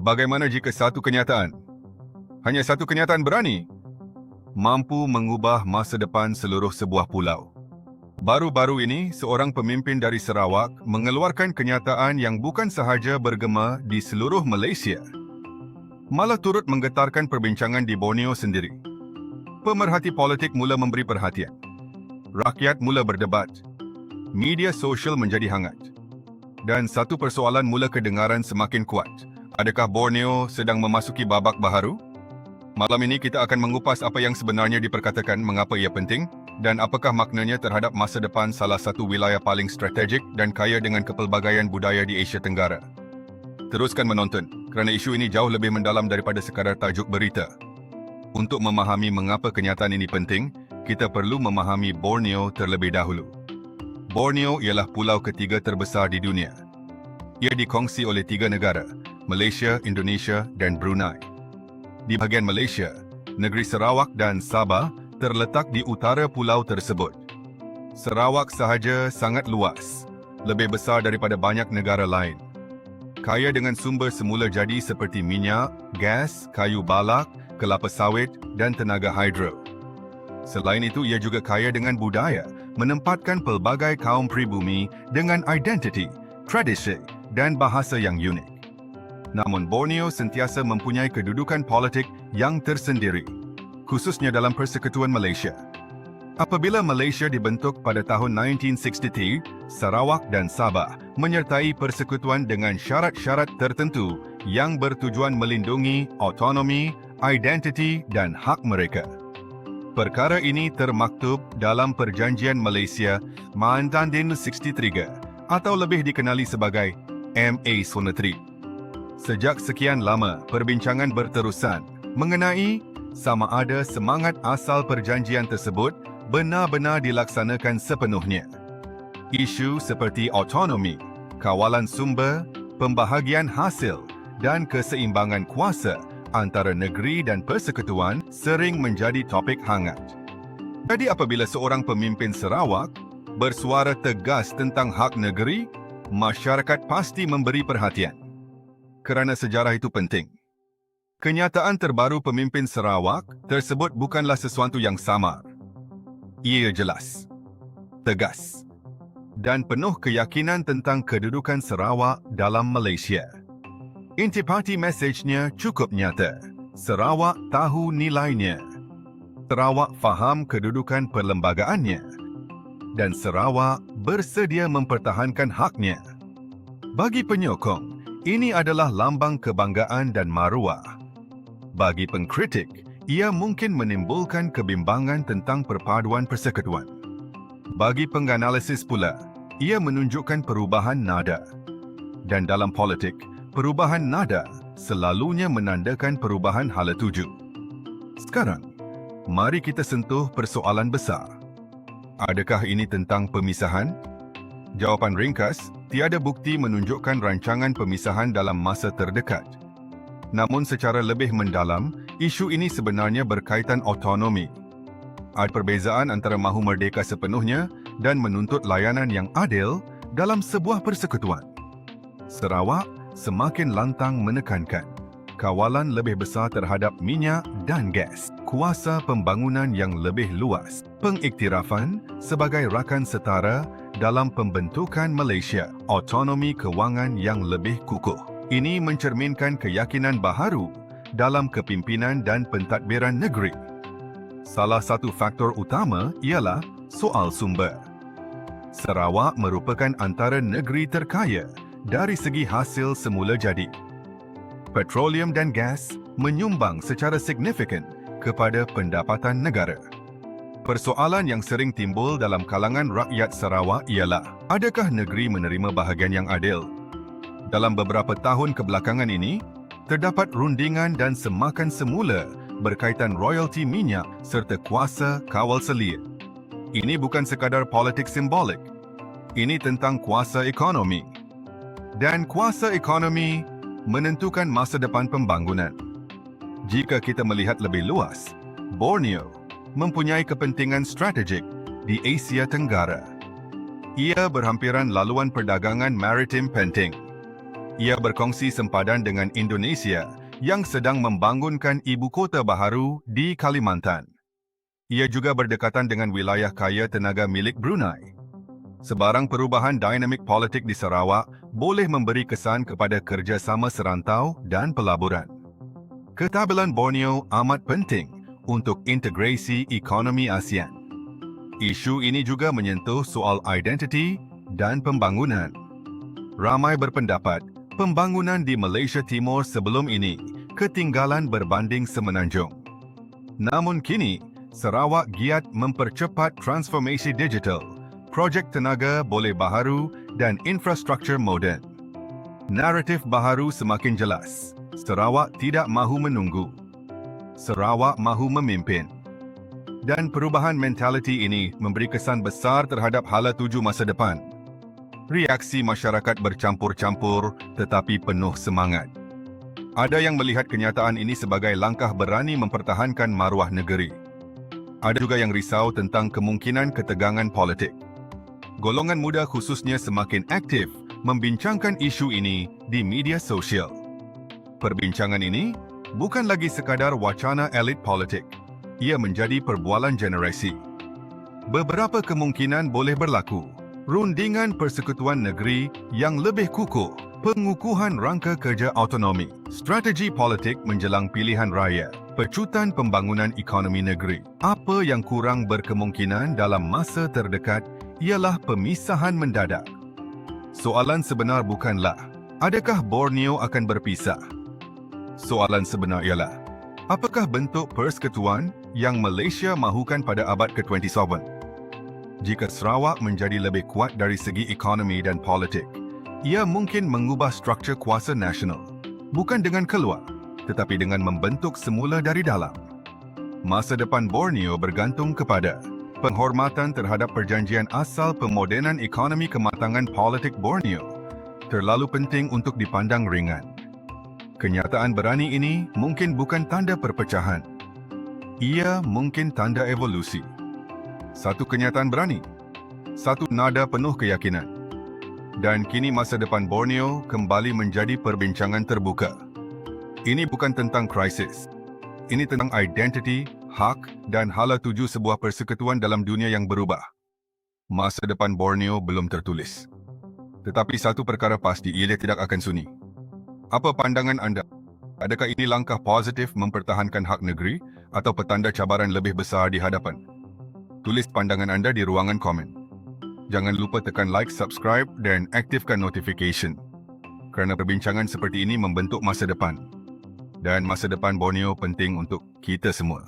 Bagaimana jika satu kenyataan, hanya satu kenyataan berani, mampu mengubah masa depan seluruh sebuah pulau? Baru-baru ini, seorang pemimpin dari Sarawak mengeluarkan kenyataan yang bukan sahaja bergema di seluruh Malaysia, malah turut menggetarkan perbincangan di Borneo sendiri. Pemerhati politik mula memberi perhatian. Rakyat mula berdebat. Media sosial menjadi hangat. Dan satu persoalan mula kedengaran semakin kuat. Adakah Borneo sedang memasuki babak baharu? Malam ini kita akan mengupas apa yang sebenarnya diperkatakan, mengapa ia penting, dan apakah maknanya terhadap masa depan salah satu wilayah paling strategik dan kaya dengan kepelbagaian budaya di Asia Tenggara. Teruskan menonton, kerana isu ini jauh lebih mendalam daripada sekadar tajuk berita. Untuk memahami mengapa kenyataan ini penting, kita perlu memahami Borneo terlebih dahulu. Borneo ialah pulau ketiga terbesar di dunia. Ia dikongsi oleh 3 negara, Malaysia, Indonesia dan Brunei. Di bahagian Malaysia, negeri Sarawak dan Sabah terletak di utara pulau tersebut. Sarawak sahaja sangat luas, lebih besar daripada banyak negara lain. Kaya dengan sumber semula jadi seperti minyak, gas, kayu balak, kelapa sawit dan tenaga hidro. Selain itu, ia juga kaya dengan budaya, menempatkan pelbagai kaum pribumi dengan identiti, tradisi dan bahasa yang unik. Namun Borneo sentiasa mempunyai kedudukan politik yang tersendiri, khususnya dalam Persekutuan Malaysia. Apabila Malaysia dibentuk pada tahun 1963, Sarawak dan Sabah menyertai persekutuan dengan syarat-syarat tertentu yang bertujuan melindungi autonomi, identiti dan hak mereka. Perkara ini termaktub dalam Perjanjian Malaysia Maantandin 63 atau lebih dikenali sebagai MA-103. Sejak sekian lama, perbincangan berterusan mengenai sama ada semangat asal perjanjian tersebut benar-benar dilaksanakan sepenuhnya. Isu seperti autonomi, kawalan sumber, pembahagian hasil dan keseimbangan kuasa antara negeri dan persekutuan sering menjadi topik hangat. Jadi apabila seorang pemimpin Sarawak bersuara tegas tentang hak negeri, masyarakat pasti memberi perhatian. Kerana sejarah itu penting. Kenyataan terbaru pemimpin Sarawak tersebut bukanlah sesuatu yang samar. Ia jelas, tegas, dan penuh keyakinan tentang kedudukan Sarawak dalam Malaysia. Intipati mesejnya cukup nyata. Sarawak tahu nilainya. Sarawak faham kedudukan perlembagaannya. Dan Sarawak bersedia mempertahankan haknya. Bagi penyokong, ini adalah lambang kebanggaan dan maruah. Bagi pengkritik, ia mungkin menimbulkan kebimbangan tentang perpaduan persekutuan. Bagi penganalisis pula, ia menunjukkan perubahan nada. Dan dalam politik, perubahan nada selalunya menandakan perubahan hala tuju. Sekarang, mari kita sentuh persoalan besar. Adakah ini tentang pemisahan? Jawapan ringkas, tiada bukti menunjukkan rancangan pemisahan dalam masa terdekat. Namun secara lebih mendalam, isu ini sebenarnya berkaitan autonomi. Ada perbezaan antara mahu merdeka sepenuhnya dan menuntut layanan yang adil dalam sebuah persekutuan. Sarawak semakin lantang menekankan kawalan lebih besar terhadap minyak dan gas, kuasa pembangunan yang lebih luas, pengiktirafan sebagai rakan setara dalam pembentukan Malaysia, autonomi kewangan yang lebih kukuh. Ini mencerminkan keyakinan baharu dalam kepimpinan dan pentadbiran negeri. Salah satu faktor utama ialah soal sumber. Sarawak merupakan antara negeri terkaya dari segi hasil semula jadi. Petroleum dan gas menyumbang secara signifikan kepada pendapatan negara. Persoalan yang sering timbul dalam kalangan rakyat Sarawak ialah, adakah negeri menerima bahagian yang adil? Dalam beberapa tahun kebelakangan ini, terdapat rundingan dan semakan semula berkaitan royalti minyak serta kuasa kawal selia. Ini bukan sekadar politik simbolik. Ini tentang kuasa ekonomi. Dan kuasa ekonomi menentukan masa depan pembangunan. Jika kita melihat lebih luas, Borneo mempunyai kepentingan strategik di Asia Tenggara. Ia berhampiran laluan perdagangan maritim penting. Ia berkongsi sempadan dengan Indonesia yang sedang membangunkan ibu kota baharu di Kalimantan. Ia juga berdekatan dengan wilayah kaya tenaga milik Brunei. Sebarang perubahan dinamik politik di Sarawak boleh memberi kesan kepada kerjasama serantau dan pelaburan. Ketabalan Borneo amat penting untuk integrasi ekonomi ASEAN. Isu ini juga menyentuh soal identiti dan pembangunan. Ramai berpendapat pembangunan di Malaysia Timur sebelum ini ketinggalan berbanding semenanjung. Namun kini, Sarawak giat mempercepat transformasi digital, projek tenaga boleh baharu dan infrastruktur moden. Naratif baharu semakin jelas. Sarawak tidak mahu menunggu. Sarawak mahu memimpin. Dan perubahan mentaliti ini memberi kesan besar terhadap hala tuju masa depan. Reaksi masyarakat bercampur-campur tetapi penuh semangat. Ada yang melihat kenyataan ini sebagai langkah berani mempertahankan maruah negeri. Ada juga yang risau tentang kemungkinan ketegangan politik. Golongan muda khususnya semakin aktif membincangkan isu ini di media sosial. Perbincangan ini bukan lagi sekadar wacana elit politik. Ia menjadi perbualan generasi. Beberapa kemungkinan boleh berlaku. Rundingan persekutuan negeri yang lebih kukuh, pengukuhan rangka kerja autonomi, strategi politik menjelang pilihan raya, pecutan pembangunan ekonomi negeri. Apa yang kurang berkemungkinan dalam masa terdekat ialah pemisahan mendadak. Soalan sebenar bukanlah, adakah Borneo akan berpisah? Soalan sebenar ialah, apakah bentuk persekutuan yang Malaysia mahukan pada abad ke-27? Jika Sarawak menjadi lebih kuat dari segi ekonomi dan politik, ia mungkin mengubah struktur kuasa nasional, bukan dengan keluar, tetapi dengan membentuk semula dari dalam. Masa depan Borneo bergantung kepada penghormatan terhadap perjanjian asal pemodenan ekonomi kematangan politik Borneo, terlalu penting untuk dipandang ringan. Kenyataan berani ini mungkin bukan tanda perpecahan. Ia mungkin tanda evolusi. Satu kenyataan berani, satu nada penuh keyakinan. Dan kini masa depan Borneo kembali menjadi perbincangan terbuka. Ini bukan tentang krisis. Ini tentang identiti, hak dan hala tuju sebuah persekutuan dalam dunia yang berubah. Masa depan Borneo belum tertulis. Tetapi satu perkara pasti, ia tidak akan sunyi. Apa pandangan anda? Adakah ini langkah positif mempertahankan hak negeri atau petanda cabaran lebih besar di hadapan? Tulis pandangan anda di ruangan komen. Jangan lupa tekan like, subscribe dan aktifkan notification. Kerana perbincangan seperti ini membentuk masa depan. Dan masa depan Borneo penting untuk kita semua.